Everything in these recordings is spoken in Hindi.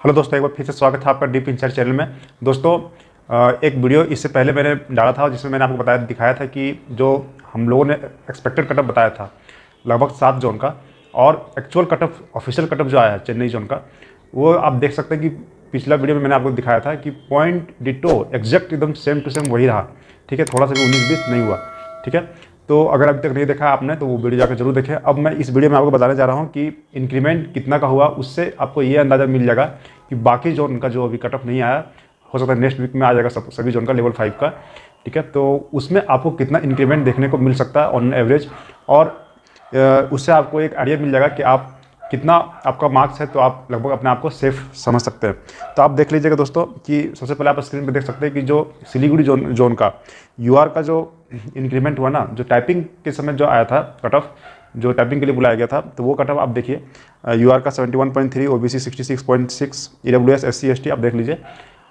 हेलो दोस्तों, एक बार फिर से स्वागत है आपका डीप इंसाइट चैनल में। दोस्तों, एक वीडियो इससे पहले मैंने डाला था जिसमें मैंने आपको दिखाया था कि जो हम लोगों ने एक्सपेक्टेड कटअप बताया था लगभग 7 जोन का, और एक्चुअल कटअप ऑफिशियल कटअप जो आया है चेन्नई जोन का, वो आप देख सकते हैं कि पिछला वीडियो में मैंने आपको दिखाया था कि पॉइंट डिटो एग्जैक्ट एकदम सेम टू सेम वही रहा। ठीक है, थोड़ा सा भी 19-20 नहीं हुआ। ठीक है, तो अगर अभी तक नहीं देखा आपने तो वो वीडियो जाकर जरूर देखें। अब मैं इस वीडियो में आपको बताने जा रहा हूँ कि इंक्रीमेंट कितना का हुआ, उससे आपको ये अंदाज़ा मिल जाएगा कि बाकी जोन का जो अभी कट ऑफ नहीं आया, हो सकता है नेक्स्ट वीक में आ जाएगा सभी जोन का लेवल 5 का। ठीक है, तो उसमें आपको कितना इंक्रीमेंट देखने को मिल सकता है ऑन एवरेज, और उससे आपको एक आइडिया मिल जाएगा कि आप कितना आपका मार्क्स है, तो आप लगभग अपने आप को सेफ समझ सकते हैं। तो आप देख लीजिएगा दोस्तों कि सबसे पहले आप स्क्रीन पर देख सकते हैं कि जो सिलीगुड़ी जोन का यूआर का जो इंक्रीमेंट हुआ ना, जो टाइपिंग के समय जो आया था कट ऑफ, जो टाइपिंग के लिए बुलाया गया था, तो वो कट ऑफ आप देखिए। यूआर का 71.3, ओबीसी 66.6, ईडब्ल्यूएस एससी एसटी आप देख लीजिए।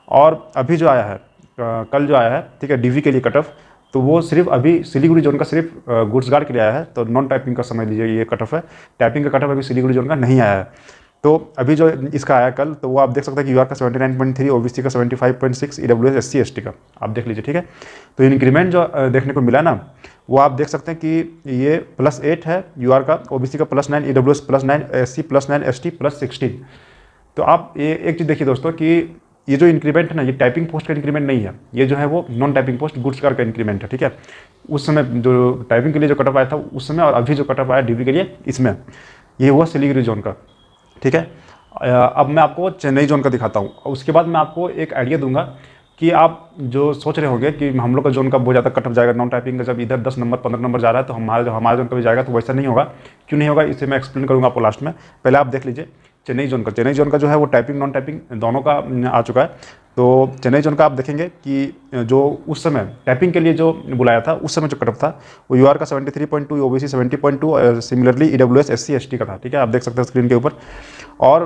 और अभी जो आया है कल जो आया है, ठीक है, डीवी के लिए कट ऑफ, तो वो सिर्फ अभी सिलीगुड़ी जोन का सिर्फ गुड्स गार्ड के लिए आया है। तो नॉन टाइपिंग का समझ लीजिए ये कट ऑफ है। टाइपिंग का कट ऑफ अभी सिलीगुड़ी जोन का नहीं आया है। तो अभी जो इसका आया कल, तो वो आप देख सकते हैं कि यूआर का 79.3, ओबीसी का 75.6, ईडब्ल्यूएस एससी एसटी का आप देख लीजिए। ठीक है, तो इंक्रीमेंट जो देखने को मिला ना, वो आप देख सकते हैं कि ये +8 है यूआर का, ओबीसी का +9, ईडब्ल्यूएस +9, एससी +9, एसटी +16। तो आप ये एक चीज़ देखिए दोस्तों कि ये जो इंक्रीमेंट है ना, ये टाइपिंग पोस्ट का इंक्रीमेंट नहीं है, ये जो है वो non typing post goods guard का इंक्रीमेंट है। ठीक है, उस समय जो टाइपिंग के लिए जो कटअप आया था उस समय, और अभी जो कटअप आया डीवी के लिए, इसमें ये हुआ सिलीगुड़ी जोन का। ठीक है, अब मैं आपको चेन्नई जोन का दिखाता हूँ, उसके बाद मैं आपको एक आइडिया दूंगा कि आप जो सोच रहे होंगे कि हम लोग का जोन का बहुत ज़्यादा कटअप जाएगा नॉन टाइपिंग का, जब इधर 10 नंबर 15 नंबर जा रहा है तो हमारा जोन का भी जाएगा, तो वैसा नहीं होगा। क्यों नहीं होगा, इसे मैं एक्सप्लेन करूँगा आपको लास्ट में। पहले आप देख लीजिए चेन्नई जोन का जो है वो टाइपिंग नॉन टाइपिंग दोनों का आ चुका है। तो चेन्नई जोन का आप देखेंगे कि जो उस समय टाइपिंग के लिए जो बुलाया था उस समय जो कटअप था वो यूआर का 73.2, ओबीसी 70.2, और सिमिलरली ईडब्ल्यूएस एससी एसटी का था। ठीक है, आप देख सकते हैं स्क्रीन के ऊपर। और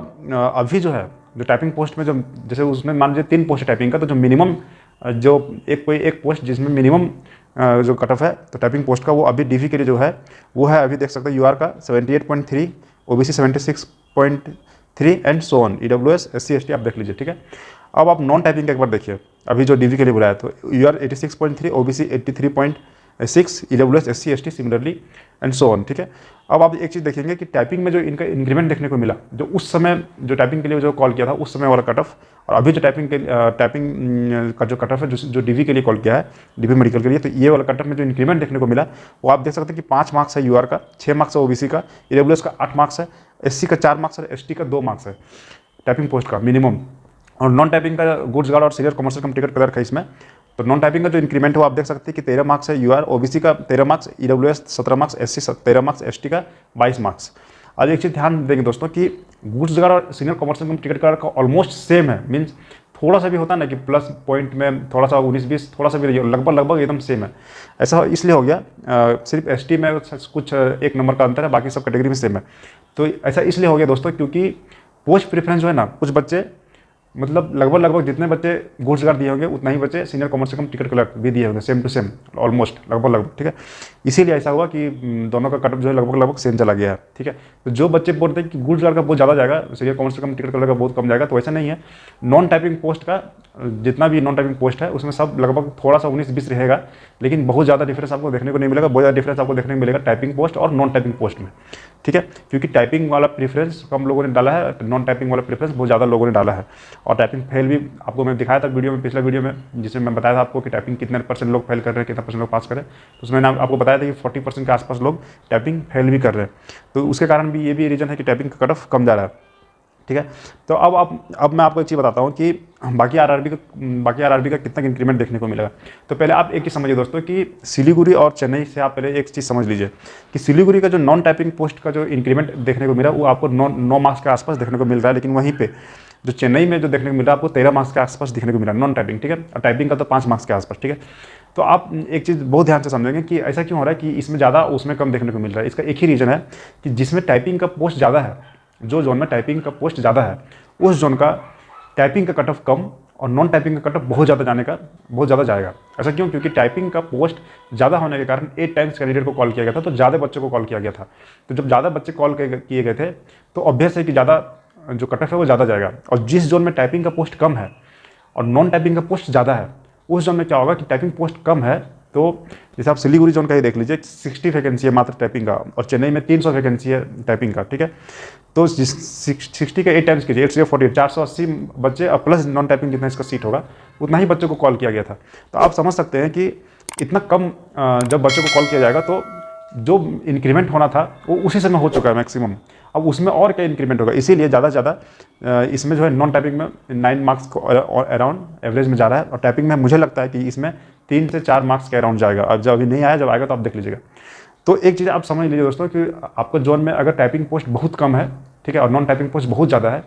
अभी जो है जो टाइपिंग पोस्ट में, जो जैसे उसमें मान लीजिए 3 पोस्ट टाइपिंग का, तो जो मिनिमम जो एक पोस्ट जिसमें मिनिमम जो कट ऑफ है तो टाइपिंग पोस्ट का, वो अभी डीवी के लिए जो है वो है, अभी देख सकते हैं यूआर का 78.3, OBC 76.3 and so on, EWS SC ST आप देख लीजिए। ठीक है, अब आप नॉन टाइपिंग का एक बार देखिए, अभी जो डीवी के लिए बुलाया तो UR 86.3, OBC 83.6, EWS SC ST similarly and so on. ठीक है, अब आप एक चीज़ देखेंगे कि टाइपिंग में जो इनका इंक्रीमेंट देखने को मिला, जो उस समय जो टाइपिंग के लिए जो कॉल किया था उस समय वाला कट ऑफ, और अभी जो टाइपिंग का जो कट ऑफ है जो डीवी के लिए कॉल किया है, डीवी मेडिकल के लिए, तो ये वाला कट ऑफ में जो इंक्रीमेंट देखने को मिला वो आप देख सकते हैं कि 5 मार्क्स है यूआर का, 6 मार्क्स है ओबीसी का, ईडब्ल्यूएस का 8 मार्क्स है, एससी का 4 मार्क्स है, एसटी का 2 मार्क्स है टाइपिंग पोस्ट का मिनिमम। और नॉन टाइपिंग का गुड्स गार्ड और सीनियर कमर्शियल कम टिकट क्लर्क है इसमें। तो नॉन टाइपिंग का जो इंक्रीमेंट हो आप देख सकते हैं कि 13 मार्क्स है यूआर, ओबीसी का 13 marks, EWS 17 marks, SC 13 marks, ST का 22 मार्क्स। अब एक चीज़ ध्यान देंगे दोस्तों कि गुड्स गार्ड और सीनियर कमर्शियल कम टिकट क्लर्क का ऑलमोस्ट सेम है, मीन्स थोड़ा सा भी होता है ना कि प्लस पॉइंट में थोड़ा सा 19-20 थोड़ा सा भी लगभग एकदम सेम है। ऐसा इसलिए हो गया, सिर्फ एसटी में कुछ 1 नंबर का अंतर है, बाकी सब कैटेगरी में सेम है। तो ऐसा इसलिए हो गया दोस्तों क्योंकि पोस्ट प्रेफरेंस जो है ना, कुछ बच्चे मतलब लगभग जितने बच्चे गुड्स गार्ड दिए होंगे उतना ही बच्चे सीनियर कमर्शियल कम टिकट क्लर्क भी दिए होंगे, सेम टू सेम ऑलमोस्ट लगभग। ठीक है, इसीलिए ऐसा हुआ कि दोनों का कटअप जो है लगभग सेम चला गया है। ठीक है, तो जो बच्चे बोलते हैं कि गुड्स गार्ड का बहुत ज़्यादा जाएगा, सीनियर कमर्शियल कम टिकट क्लर्क का बहुत कम जाएगा, तो ऐसा नहीं है। नॉन टाइपिंग पोस्ट का जितना भी नॉन टाइपिंग पोस्ट है उसमें सब लगभग थोड़ा सा 19-20 रहेगा, लेकिन बहुत ज़्यादा डिफरेंस आपको देखने को नहीं मिलेगा। बहुत ज़्यादा डिफरेंस आपको देखने को मिलेगा टाइपिंग पोस्ट और नॉन टाइपिंग पोस्ट में। ठीक है, क्योंकि टाइपिंग वाला प्रेफरेंस कम लोगों ने डाला है, नॉन टाइपिंग वाला प्रेफरेंस बहुत ज़्यादा लोगों ने डाला है। और टाइपिंग फेल भी आपको मैं दिखाया था वीडियो में, पिछला वीडियो में, जिसमें मैं बताया था आपको कि टाइपिंग कितने % लोग फेल कर रहे हैं, कितना % लोग पास कर रहे हैं। तो उसमें मैंने आपको बताया था कि 40% के आसपास लोग टाइपिंग फेल भी कर रहे हैं। तो उसके कारण भी ये भी रीज़न है कि टाइपिंग का कट ऑफ कम जा रहा है। ठीक है, तो अब मैं आपको एक चीज़ बताता हूँ कि बाकी आरआरबी का कितना इंक्रीमेंट देखने को मिलेगा। तो पहले आप एक चीज़ समझिए दोस्तों कि सिलीगुड़ी और चेन्नई से आप पहले एक चीज़ समझ लीजिए कि सिलीगुड़ी का जो नॉन टाइपिंग पोस्ट का जो इंक्रीमेंट देखने को मिला वो आपको 9 मार्क्स के आसपास देखने को मिल रहा है, लेकिन वहीं पे जो चेन्नई में जो देखने को मिला आपको 13 मार्क्स के आसपास देखने को मिला नॉन टाइपिंग। ठीक है, और टाइपिंग का तो 5 मार्क्स के आसपास। ठीक है, तो आप एक चीज़ बहुत ध्यान से समझेंगे कि ऐसा क्यों हो रहा है कि इसमें ज़्यादा उसमें कम देखने को मिल रहा है। इसका एक ही रीज़न है कि जिसमें टाइपिंग का पोस्ट ज़्यादा है, जो जोन में टाइपिंग का पोस्ट ज़्यादा है उस जोन का टाइपिंग का कट ऑफ कम और नॉन टाइपिंग का कट ऑफ बहुत ज़्यादा जाएगा। ऐसा क्यों? क्योंकि टाइपिंग का पोस्ट ज़्यादा होने के कारण 8 टाइम्स कैंडिडेट को कॉल किया गया था, तो ज़्यादा बच्चों को कॉल किया गया था। तो जब ज़्यादा बच्चे कॉल किए गए थे तो ऑब्वियस है कि ज़्यादा जो कट ऑफ है वो ज़्यादा जाएगा। और जिस जोन में टाइपिंग का पोस्ट कम है और नॉन टाइपिंग का पोस्ट ज़्यादा है, उस जोन में क्या होगा कि टाइपिंग पोस्ट कम है तो जैसे आप सिलीगुड़ी जोन का ही देख लीजिए, 60 वैकेंसी है मात्र टाइपिंग का, और चेन्नई में 300 वैकेंसी है टाइपिंग का, ठीक है। तो 60 का 8 टाइम्स कीजिए, 8 480 बच्चे और प्लस नॉन टाइपिंग जितना इसका सीट होगा उतना ही बच्चों को कॉल किया गया था। तो आप समझ सकते हैं कि इतना कम जब बच्चों को कॉल किया जाएगा तो जो इंक्रीमेंट होना था वो उसी समय हो चुका है मैक्सिमम। अब उसमें और क्या इंक्रीमेंट होगा, इसीलिए ज़्यादा से ज़्यादा इसमें जो है नॉन टाइपिंग में 9 मार्क्स को अराउंड एवरेज में जा रहा है, और टाइपिंग में मुझे लगता है कि इसमें 3 से 4 मार्क्स के अराउंड जाएगा। अब जब अभी नहीं आया, जब आएगा तो आप देख लीजिएगा। तो एक चीज़ आप समझ लीजिए दोस्तों कि आपका जोन में अगर टाइपिंग पोस्ट बहुत कम है, ठीक है, और नॉन टाइपिंग पोस्ट बहुत ज़्यादा है,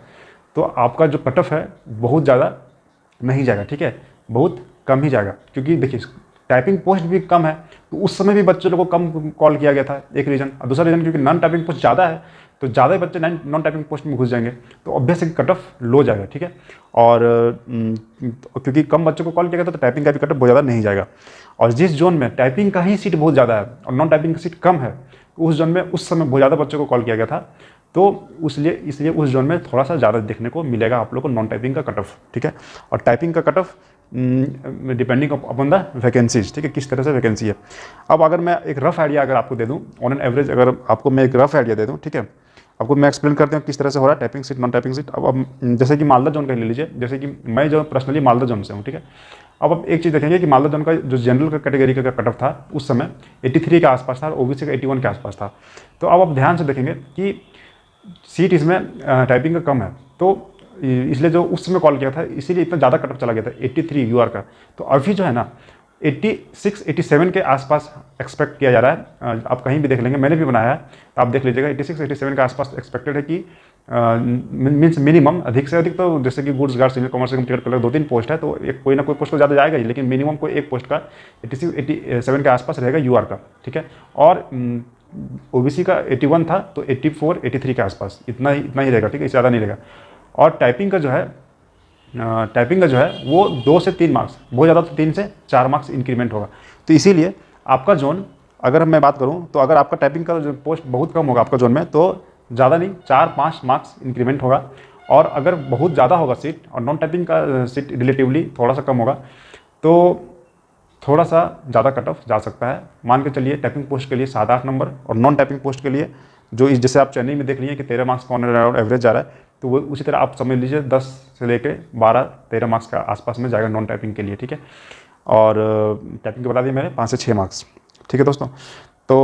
तो आपका जो कट ऑफ है बहुत ज़्यादा नहीं जाएगा, ठीक है, बहुत कम ही जाएगा। क्योंकि देखिए टाइपिंग पोस्ट भी कम है तो उस समय भी बच्चों को कम कॉल किया गया था, एक रीज़न। और दूसरा रीज़न क्योंकि नॉन टाइपिंग पोस्ट ज़्यादा है तो ज़्यादा ही बच्चे नॉन टाइपिंग पोस्ट में घुस जाएंगे, तो ऑब्वियसली कट ऑफ लो जाएगा, ठीक है। और क्योंकि कम बच्चों को कॉल किया गया तो टाइपिंग का भी कट ऑफ बहुत ज़्यादा नहीं जाएगा। और जिस जोन में टाइपिंग का ही सीट बहुत ज़्यादा है और नॉन टाइपिंग का सीट कम है, उस जोन में उस समय बहुत ज़्यादा बच्चों को कॉल किया गया था, तो इसलिए उस जोन में थोड़ा सा ज़्यादा देखने को मिलेगा आप लोग को नॉन टाइपिंग का कट ऑफ, ठीक है। और टाइपिंग का cut off depending upon the vacancies, ठीक है, किस तरह से वैकेंसी है। अब अगर मैं एक रफ आइडिया अगर आपको दे दूं, ऑन एन एवरेज अगर आपको मैं एक रफ आइडिया दे दूं, ठीक है, आपको मैं एक्सप्लेन करते हैं किस तरह से हो रहा है typing seat non typing seat. अब जैसे कि मालदा जोन का ले लीजिए, जैसे कि मैं जो पर्सनली मालदा जोन से हूँ, ठीक है। अब आप एक चीज़ देखेंगे कि मालदा जोन का जो जनरल का कैटेगरी का कट ऑफ था उस समय 83 के आसपास था और ओबीसी का 81 के आसपास था। तो अब आप ध्यान से देखेंगे कि सीट इसमें टाइपिंग का कम है, तो इसलिए जो उस समय कॉल किया था इसीलिए इतना ज़्यादा कट ऑफ चला गया था 83 यूआर का। तो अभी जो है ना 86 87 के आसपास एक्सपेक्ट किया जा रहा है। आप कहीं भी देख लेंगे, मैंने भी बनाया है तो आप देख लीजिएगा 86 87 के आसपास एक्सपेक्टेड है कि मीन्स मिनिमम, अधिक से अधिक तो जैसे कि goods guard civil commerce ticket colour 2-3 post है तो एक कोई ना कोई पोस्ट तो ज़्यादा जाएगा ही, लेकिन मिनिमम कोई एक पोस्ट का 86 87 के आसपास रहेगा यूआर का, ठीक है। और ओबीसी का 81 था तो 84 83 के आसपास इतना ही रहेगा, ठीक है, इससे ज़्यादा नहीं रहेगा। और टाइपिंग का जो है वो 2 से 3 मार्क्स, बहुत ज़्यादा तो 3 से 4 मार्क्स इंक्रीमेंट होगा। तो इसीलिए आपका जोन, अगर मैं बात करूं तो अगर आपका टाइपिंग का जो पोस्ट बहुत कम होगा आपका जोन में तो ज़्यादा नहीं 4-5 मार्क्स इंक्रीमेंट होगा। और अगर बहुत ज़्यादा होगा सीट और नॉन टाइपिंग का सीट रिलेटिवली थोड़ा सा कम होगा तो थोड़ा सा ज़्यादा कट ऑफ जा सकता है। मान के चलिए टाइपिंग पोस्ट के लिए 7-8 नंबर और नॉन टाइपिंग पोस्ट के लिए जो जैसे आप चेन्नई में देख लीजिए कि 13 मार्क्स का ऑन एवरेज जा रहा है, तो वो उसी तरह आप समझ लीजिए 10 से लेके 12-13 मार्क्स का आसपास में जाएगा नॉन टाइपिंग के लिए, ठीक है। और टाइपिंग के बता दिए मैंने 5 से 6 मार्क्स, ठीक है दोस्तों। तो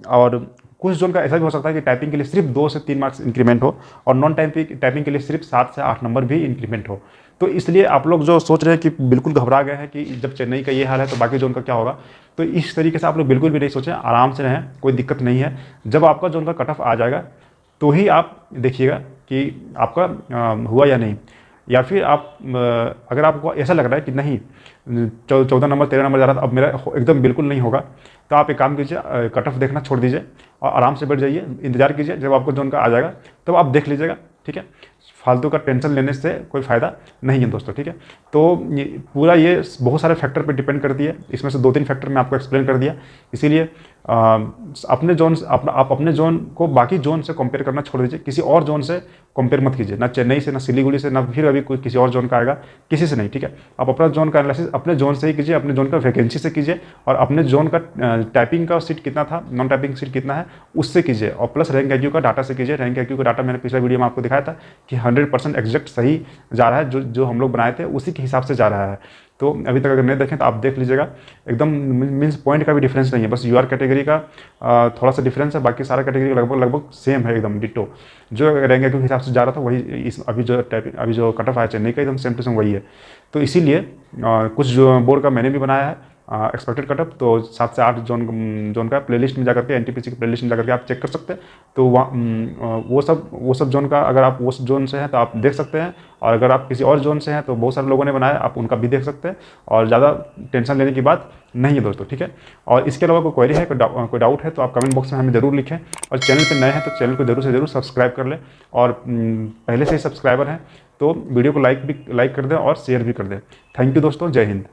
और कुछ जोन का ऐसा भी हो सकता है कि टाइपिंग के लिए सिर्फ 2 से 3 मार्क्स इंक्रीमेंट हो और नॉन टाइपिंग के लिए सिर्फ 7 से 8 नंबर भी इंक्रीमेंट हो। तो इसलिए आप लोग जो सोच रहे हैं कि बिल्कुल घबरा गए हैं कि जब चेन्नई का ये हाल है तो बाकी जोन का क्या होगा, तो इस तरीके से आप लोग बिल्कुल भी नहीं सोचें, आराम से रहें, कोई दिक्कत नहीं है। जब आपका जोन का कट ऑफ आ जाएगा तो ही आप देखिएगा कि आपका हुआ या नहीं। या फिर आप अगर आपको ऐसा लग रहा है कि नहीं 14 नंबर 13 नंबर जा रहा था अब मेरा एकदम बिल्कुल नहीं होगा, तो आप एक काम कीजिए, कट ऑफ देखना छोड़ दीजिए और आराम से बैठ जाइए, इंतजार कीजिए जब आपको जोन का आ जाएगा तब आप देख लीजिएगा, ठीक है। फालतू का टेंशन लेने से कोई फ़ायदा नहीं है दोस्तों, ठीक है। तो पूरा ये बहुत सारे फैक्टर पे डिपेंड करती है, इसमें से 2-3 फैक्टर मैं आपको एक्सप्लेन कर दिया। इसीलिए अपने जोन आप अपने जोन को बाकी जोन से कंपेयर करना छोड़ दीजिए, किसी और जोन से कंपेयर मत कीजिए, ना चेन्नई से, ना सिलीगुड़ी से, ना फिर अभी कोई किसी और जोन का आएगा, किसी से नहीं, ठीक है। आप अपना जोन का एनालिसिस अपने जोन से ही कीजिए, अपने जोन का वैकेंसी से कीजिए और अपने जोन का टाइपिंग का सीट कितना था, नॉन टाइपिंग सीट कितना है उससे कीजिए, और प्लस रैंक IQ का डाटा से कीजिए। रैंक IQ का डाटा मैंने पिछले वीडियो में आपको दिखाया था कि 100% एग्जैक्ट सही जा रहा है, जो हम लोग बनाए थे उसी के हिसाब से जा रहा है। तो अभी तक अगर नहीं देखें तो आप देख लीजिएगा, एकदम मीन्स पॉइंट का भी डिफरेंस नहीं है, बस यूआर कैटेगरी का थोड़ा सा डिफरेंस है, बाकी सारा कैटेगरी लगभग सेम है, एकदम डिटो। जो रैंक के हिसाब से जा रहा था वही इस अभी जो कट ऑफ आया चेन्नई का एकदम सेम टू सेम वही है। तो इसीलिए कुछ जो बोर्ड का मैंने भी बनाया है एक्सपेक्टेड कट ऑफ, तो 7 से 8 जोन का प्लेलिस्ट में जाकर के NTPC की प्लेलिस्ट में जाकर के आप चेक कर सकते हैं। तो वो सब जोन का अगर आप उस जोन से हैं तो आप देख सकते हैं, और अगर आप किसी और जोन से हैं तो बहुत सारे लोगों ने बनाया, आप उनका भी देख सकते हैं, और ज़्यादा टेंशन लेने की बात नहीं है दोस्तों, ठीक है। और इसके अलावा कोई क्वेरी है, कोई डाउट है तो आप कमेंट बॉक्स में हमें ज़रूर लिखें, और चैनल पर नए हैं तो चैनल को जरूर से जरूर सब्सक्राइब कर लें, और पहले से ही सब्सक्राइबर हैं तो वीडियो को लाइक कर दें और शेयर भी कर दें। थैंक यू दोस्तों, जय हिंद।